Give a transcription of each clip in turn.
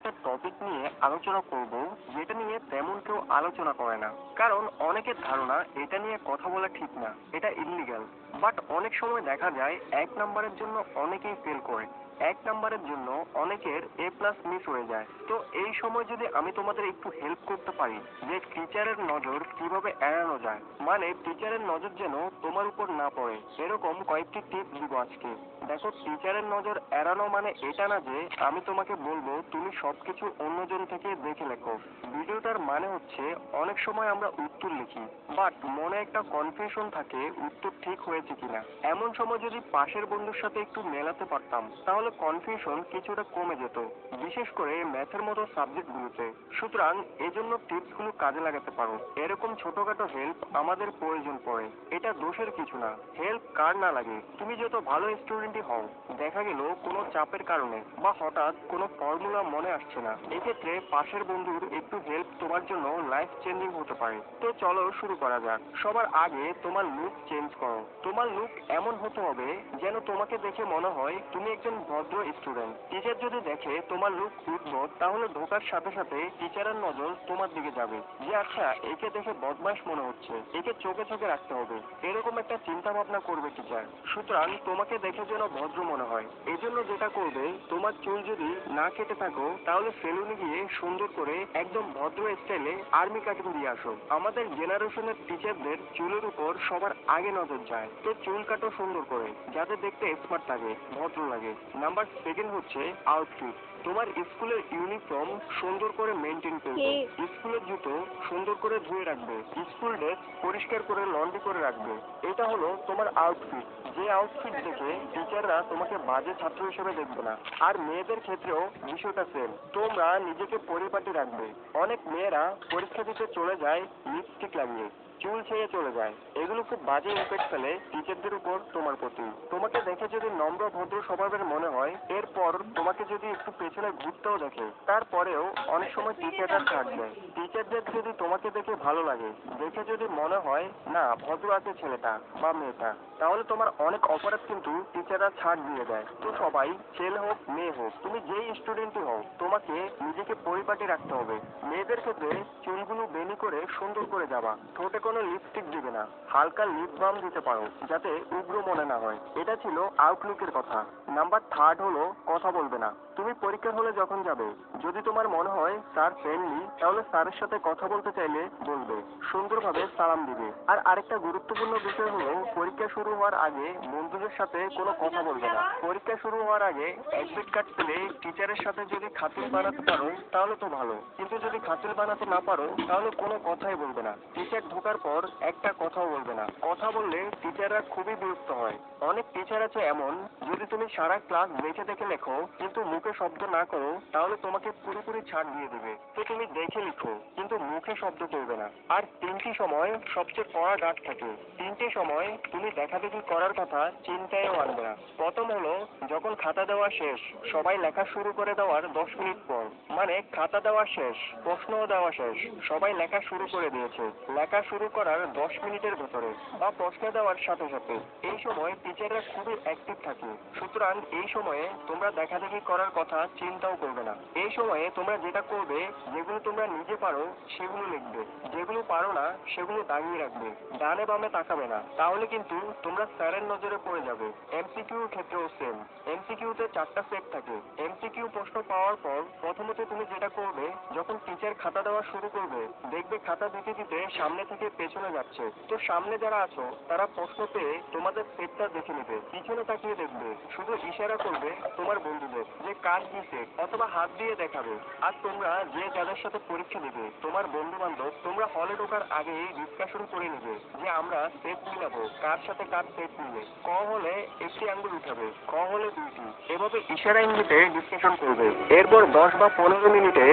একটা টপিক নিয়ে আলোচনা করব, যেটা নিয়ে তেমন কেউ আলোচনা করে না। কারণ অনেকের ধারণা এটা নিয়ে কথা বলা ঠিক না, এটা ইল্লিগাল। বাট অনেক সময় দেখা যায় 1 নাম্বারের জন্য অনেকেই ফেল করে, 1 নাম্বারের জন্য অনেকের A+ মিস হয়ে যায়। তো এই সময় যদি আমি তোমাদের একটু হেল্প করতে পারি যে টিচারের নজর কিভাবে এড়ানো যায়, মানে টিচারের নজর যেন তোমার উপর না পড়ে, এরকম কয়েকটি টিপস দিব আজকে। দেখো, টিচারের নজর এড়ানো মানে এটা না যে আমি তোমাকে বলবো তুমি সবকিছু অন্যজন থেকে দেখে লেখো। ভিডিওটার মানে হচ্ছে অনেক সময় আমরা উত্তর লিখি, বাট মনে একটা কনফিউশন থাকে উত্তর ঠিক হয়েছে কিনা। এমন সময় যদি পাশের বন্ধুর সাথে একটু মেলাতে পারতাম তাহলে কনফিউশন কিছুটা কমে যেত, বিশেষ করে ম্যাথের মতো সাবজেক্টগুলোতে। সুতরাং এজন্য টিপসগুলো কাজে লাগাতে পারো। এরকম ছোটখাটো হেল্প আমাদের প্রয়োজন পড়ে, এটা দোষের কিছু না। হেল্প কার না লাগে, তুমি যত ভালো স্টুডেন্টই হও, দেখা গেল কোনো চাপের কারণে বা হঠাৎ কোনো ফর্মুলা মনে আসছে না, এক্ষেত্রে পাশের বন্ধুর একটু হেল্প তোমার জন্য লাইফ চেঞ্জিং হতে পারে। তো চলো শুরু করা যাক। সবার আগে তোমার লুক চেঞ্জ করো। তোমার লুক এমন হতে হবে যেন তোমাকে দেখে মনে হয় তুমি একজন ভদ্র স্টুডেন্ট। টিচার যদি দেখে তোমার লুক উদ্ভট, তাহলে ঢোকার সাথে সাথে টিচারের নজর তোমার দিকে যাবে যে আচ্ছা, একে দেখে বদমাশ মনে হচ্ছে, একে চোখে চোখে রাখতে হবে, এরকম একটা চিন্তা ভাবনা করবে টিচার। সুতরাং তোমাকে দেখে যেন ভদ্র মনে হয়, এই জন্য যেটা করবে, তোমার চুল যদি না কেটে থাকো তাহলে সেলুনে গিয়ে সুন্দর করে একদম ভদ্র স্টাইলে আর্মি কাটিং দিয়ে আসো। আমাদের জেনারেশনের টিচারদের চুলের উপর সবার আগে নজর যায়, তো চুল কাটো সুন্দর করে, যাতে দেখতে স্মার্ট লাগে, ভদ্র লাগে। নাম্বার 2 হচ্ছে আউটফিট। তোমার স্কুলের ইউনিফর্ম সুন্দর করে মেনটেন করবে, স্কুলের জুতো সুন্দর করে ধুয়ে রাখবে, স্কুল ড্রেস পরিষ্কার করে লন্ড্রি করে রাখবে। এটা হলো তোমার আউটফিট, যে আউটফিট দেখে টিচাররা তোমাকে বাজে ছাত্র হিসেবে দেখবে না। আর মেয়েদের ক্ষেত্রেও বিষয়টা সেম, তোমরা নিজেকে পরিপাটি রাখবে। অনেক মেয়েরা পরীক্ষা দিতে চলে যায় লিপস্টিক লাগিয়ে, চুল ছেড়ে চলে যায়, এগুলো খুব বাজে ইম্প্যাক্ট ফেলে টিচারদের উপর তোমার প্রতি। তোমাকে দেখে যদি নম্র ভদ্র স্বভাবের মনে হয়, এরপর তোমাকে যদি একটু পেছনে ঘুরতেও দেখে, তারপরেও অনেক সময় টিচাররা ছাড় দেয়। টিচারদের যদি তোমাকে দেখে ভালো লাগে, দেখে যদি মনে হয় না ভদ্র আছে ছেলেটা বা মেয়েটা, তাহলে তোমার অনেক অপরাধ কিন্তু টিচাররা ছাড় দিয়ে দেয়। তো সবাই, ছেলে হোক মেয়ে হোক, তুমি যেই স্টুডেন্টই হও, তোমাকে নিজেকে পরিপাটি রাখতে হবে। মেয়েদের ক্ষেত্রে চুলগুলো বেনি করে সুন্দর করে যাবা, ঠোঁটে কোনো লিপস্টিক দিবে না, হালকা লিপ বাম দিতে পারো যাতে উগ্র মনে না হয়। এটা ছিল আউটলুকের কথা। নাম্বার 3 হলো কথা বলবে না। তুমি পরীক্ষার হলে যখন যাবে, যদি তোমার মনে হয় স্যার ফ্রেন্ডলি, তাহলে স্যারের সাথে কথা বলতে চাইলে বলবে, সুন্দরভাবে সালাম দিবে। আর আরেকটা গুরুত্বপূর্ণ বিষয় হলো পরীক্ষা শুরু হওয়ার আগে বন্ধুদের সাথে কোনো কথা বলবে না। পরীক্ষা শুরু হওয়ার আগে অ্যাডমিট কার্ড পেলে টিচারের সাথে যদি খাতির বানাতে পারো তাহলে তো ভালো, কিন্তু যদি খাতির বানাতে না পারো তাহলে কোনো কথাই বলবে না। টিচার ঢোকার পর একটা কথাও বলবে না, কথা বললে টিচাররা খুবই বিরক্ত হয়। অনেক টিচার আছে এমন, যদি তুমি সারা ক্লাস দেখে দেখে লেখো কিন্তু মুখে শব্দ না করো, তাহলে তোমাকে পুরোপুরি ছাড় দিয়ে দেবে। তো তুমি দেখে লিখো কিন্তু মুখে শব্দ করবে না। আর 3টি সময় সবচেয়ে কড়া ডাক থাকে। 3টে সময় তুমি দেখাদেখি করার কথা চিন্তায়ও আনবে না। প্রথম হলো যখন খাতা দেওয়া শেষ, সবাই লেখা শুরু করে দেওয়ার 10 মিনিট পর, মানে খাতা দেওয়া শেষ, প্রশ্নও দেওয়া শেষ, সবাই লেখা শুরু করে দিয়েছে, লেখা শুরু করার 10 মিনিটের ভেতরে বা প্রশ্ন দেওয়ার সাথে সাথে, এই সময় টিচাররা খুবই অ্যাক্টিভ থাকে। সুতরাং এই সময়ে তোমরা দেখাদেখি করার কথা চিন্তাও করবে না। এই সময়ে তোমরা যেটা করবে, যেগুলো তোমরা নিজে পারো সেগুলো লিখবে, যেগুলো পারো না সেগুলো দাগিয়ে রাখবে, ডানে বামে তাকাবে না, তাহলে কিন্তু তোমরা স্যারের নজরে পড়ে যাবে। এমসিকিউর ক্ষেত্রেও সেম। এমসিকিউতে 4টা সেট থাকে। এমসিকিউ প্রশ্ন পাওয়ার পর প্রথমত তুমি যেটা করবে, যখন টিচার খাতা দেওয়া শুরু করবে, দেখবে খাতা দিতে দিতে সামনে থেকে পেছনে যাচ্ছে, তো সামনে যারা আছো তারা প্রশ্ন পেয়ে তোমাদের সেটটা দেখে নেবে, পিছনে তাকিয়ে দেখবে, শুধু ইশারা করবে তোমার বন্ধুদের যে কার কি সেট, অথবা হাত দিয়ে দেখাবে। আর তোমরা যে যাদের সাথে পরীক্ষা দেবে, তোমার বন্ধু বান্ধব, তোমরা হলে ঢোকার আগেই ডিসকাশন করে নেবে যে আমরা সেট মিলাবো, কার সাথে কার সেট মিলে। ক হলে একটি আঙ্গুল উঠাবে, খ হলে 2টি, এভাবে ইশারা ইঙ্গিতে ডিসকাশন করবে। এরপর 10 বা 15 মিনিটে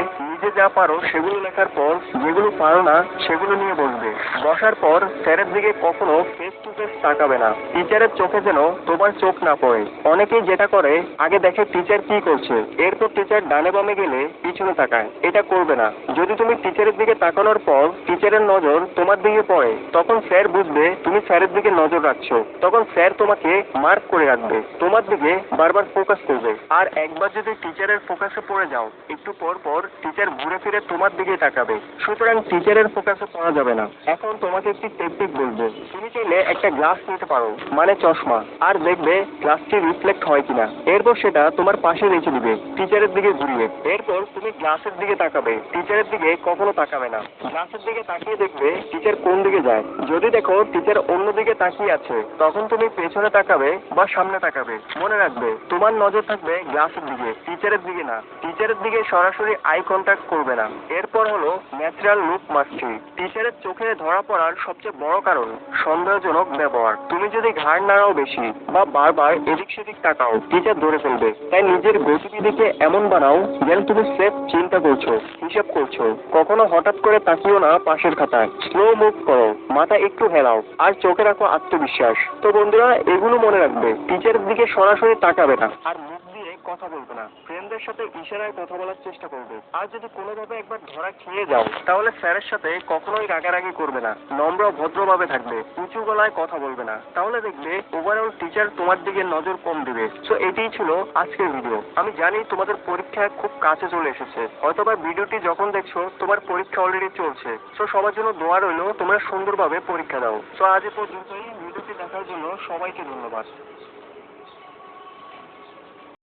যে যা পারো সেগুলো লেখার পর যেগুলো পারো না সেগুলো নিয়ে বসবে। বসার পর স্যারের দিকে কখনো ফেস টু ফেস তাকাবে না। টিচারের চোখে যেন তোমার চোখ না পড়ে। অনেকেই যেটা করে, আগে দেখে টিচার কি করছে, এরপর টিচার ডানে বামে গেলে পিছনে তাকায়। এটা করবে না। যদি তুমি টিচারের দিকে তাকানোর পর টিচারের নজর তোমার দিকে পড়ে, তখন স্যার বুঝবে তুমি স্যারের দিকে নজর রাখছো। তখন স্যার তোমাকে মার্ক করে রাখবে, তোমার দিকে বারবার ফোকাস করবে। আর একবার যদি টিচারের ফোকাসে পড়ে যাও, একটু পর পর টিচার ঘুরে ফিরে তোমার দিকে তাকাবে। সুতরাং টিচারের ফোকাসে পড়া যাবে না। এখন তোমাকে একটি টেকনিক বলবো। তুমি চাইলে একটা গ্লাস নিতে পারো, মানে চশমা, আর দেখবে গ্লাসটি রিফ্লেক্ট হয় কিনা। এরপর সেটা তোমার পাশে রেখে দিবে টিচারের দিকে ঘুরিয়ে। এরপর তুমি গ্লাসের দিকে তাকাবে, টিচারের দিকে কখনো তাকাবে না। গ্লাসের দিকে তাকিয়ে দেখবে টিচার কোন দিকে যায়। যদি দেখো টিচার অন্য দিকে তাকিয়ে আছে, তখন তুমি পেছনে তাকাবে বা সামনে তাকাবে। মনে রাখবে তোমার নজর থাকবে গ্লাসের দিকে, টিচারের দিকে না। টিচারের দিকে সরাসরি আই কন্ট্যাক্ট করবে না। এরপর হলো ন্যাচারাল লুক মাস্টারি। টিচারের চোখে ধরা পড়ার সবচেয়ে বড় কারণ সন্দেহজনক ব্যবহার। তুমি যদি ঘাড় নাড়াও বেশি বা বারবার এদিক সেদিক তাকাও, টিচার ধরে ফেলবে। তাই নিজের গতিবিধিকে এমন বানাও যেন তুমি সেফ চিন্তা করছো, হিসাব করছো। কখনো হঠাৎ করে তাকিও না পাশের খাতায়। স্লো মুভ করো, মাথা একটু হেলাও, আর চোখে রাখো আত্মবিশ্বাস। তো বন্ধুরা, এগুলো মনে রাখবে। টিচারের দিকে সরাসরি তাকাবে না, আর মুখ দিয়ে কথা বলবে না। ফ্রেন্ডদের সাথে ইশারায় কথা বলার চেষ্টা করবে। আর যদি কোনোভাবে একবার ধরা খেয়ে যাও, তাহলে স্যারের সাথে কখনোই রাগারাগি করবে না। নম্র ভদ্রভাবে থাকবে, উঁচু গলায় কথা বলবে না। তাহলে দেখবে ওভারঅল টিচার তোমার দিকে নজর কম দিবে। সো এটাই ছিল আজকের ভিডিও। আমি জানি তোমাদের পরীক্ষা খুব কাছে চলে এসেছে। হয়তোবা ভিডিওটি যখন দেখছো তোমার পরীক্ষা অলরেডি চলছে। সো সবার জন্য দোয়া রইলো তোমরা সুন্দরভাবে পরীক্ষা দাও। সো আজ এ পর্যন্তই। ভিডিওটি দেখার জন্য সবাইকে ধন্যবাদ।